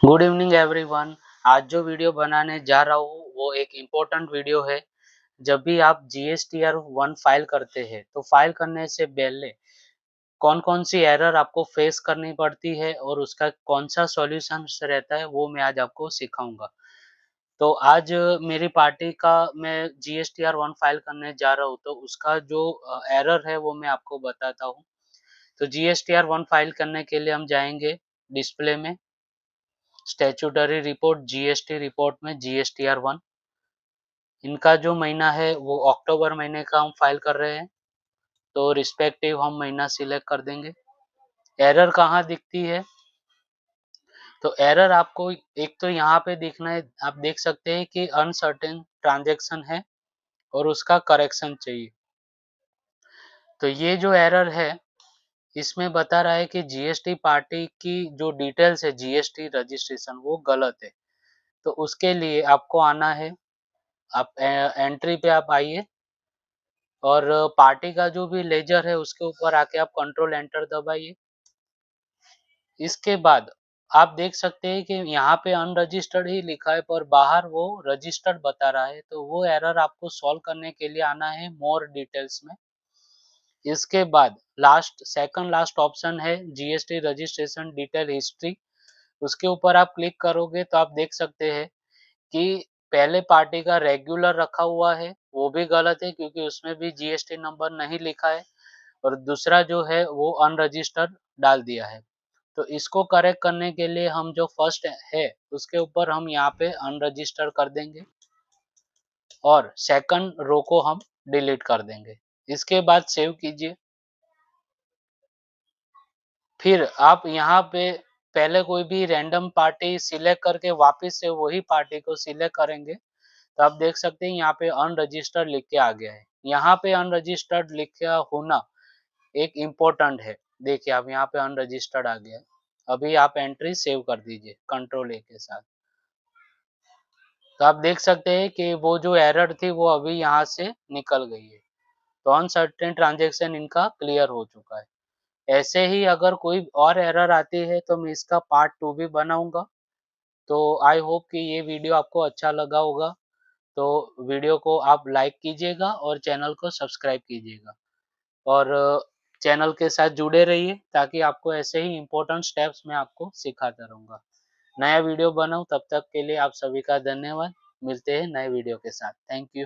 Good evening everyone. आज जो video बनाने जा रहा हूँ वो एक इम्पोर्टेंट वीडियो है। जब भी आप जीएसटीआर 1 फाइल करते हैं तो फाइल करने से पहले कौन-कौन सी एरर आपको फेस करनी पड़ती है और उसका कौन-सा सॉल्यूशन रहता है वो मैं आज आपको सिखाऊँगा। तो आज मेरी पार्टी का मैं जीएसटीआर 1 फाइल करने जा रहा हूँ तो उसका जो एरर है वो मैं आपको बताता हूँ। तो जीएसटीआर 1 फाइल करने के लिए हम जाएँगे डिस्प्ले में, स्टैट्यूटरी रिपोर्ट जीएसटी रिपोर्ट में जीएसटीआर 1 इनका जो महीना है वो अक्टूबर महीने का हम फाइल कर रहे हैं, तो रिस्पेक्टिव हम महीना सिलेक्ट कर देंगे। एरर कहाँ दिखती है? तो एरर आपको एक तो यहाँ पे दिखना है, आप देख सकते हैं कि अनसर्टेन ट्रांज़ैक्शन है और उसका करेक्शन चाहिए। तो ये जो एरर है, इसमें बता रहा है कि जीएसटी पार्टी की जो डिटेल्स है जीएसटी रजिस्ट्रेशन वो गलत है। तो उसके लिए आपको आना है, आप एंट्री पे आप आइए और पार्टी का जो भी लेजर है उसके ऊपर आके आप कंट्रोल एंटर दबाइए। इसके बाद आप देख सकते हैं कि यहाँ पे अनरजिस्टर्ड ही लिखा है पर बाहर वो रजिस्टर्ड बता रहा है, तो वो एरर आपको सॉल्व करने के लिए आना है मोर डिटेल्स में। इसके बाद सेकंड लास्ट ऑप्शन है जीएसटी रजिस्ट्रेशन डिटेल हिस्ट्री, उसके ऊपर आप क्लिक करोगे तो आप देख सकते हैं कि पहले पार्टी का रेगुलर रखा हुआ है, वो भी गलत है क्योंकि उसमें भी जीएसटी नंबर नहीं लिखा है और दूसरा जो है वो अनरजिस्टर्ड डाल दिया है। तो इसको करेक्ट करने के लिए हम जो फर्स्ट है उसके ऊपर हम यहाँ पे अनरजिस्टर्ड कर देंगे और सेकंड रो को हम डिलीट कर देंगे। इसके बाद सेव कीजिए। फिर आप यहाँ पे पहले कोई भी रैंडम पार्टी सिलेक्ट करके वापस से वही पार्टी को सिलेक्ट करेंगे तो आप देख सकते हैं यहाँ पे अनरजिस्टर्ड लिख के आ गया है। यहाँ पे अनरजिस्टर्ड लिखा होना एक इम्पोर्टेंट है। देखिए आप यहाँ पे अनरजिस्टर्ड आ गया है। अभी आप एंट्री सेव कर दीजिए कंट्रोल ए के साथ। तो आप देख सकते हैं कि वो जो एरर थी वो अभी यहाँ से निकल गई है। तो अनसर्टेन ट्रांजैक्शन इनका क्लियर हो चुका है। ऐसे ही अगर कोई और एरर आती है तो मैं इसका पार्ट 2 भी बनाऊँगा। तो आई होप कि ये वीडियो आपको अच्छा लगा होगा। तो वीडियो को आप लाइक कीजिएगा और चैनल को सब्सक्राइब कीजिएगा और चैनल के साथ जुड़े रहिए ताकि आपको ऐसे ही इम्पोर्टेंट स्टेप्स मैं आपको सिखाता रहूँगा। नया वीडियो बनाऊँ तब तक के लिए आप सभी का धन्यवाद। मिलते हैं नए वीडियो के साथ। Thank you.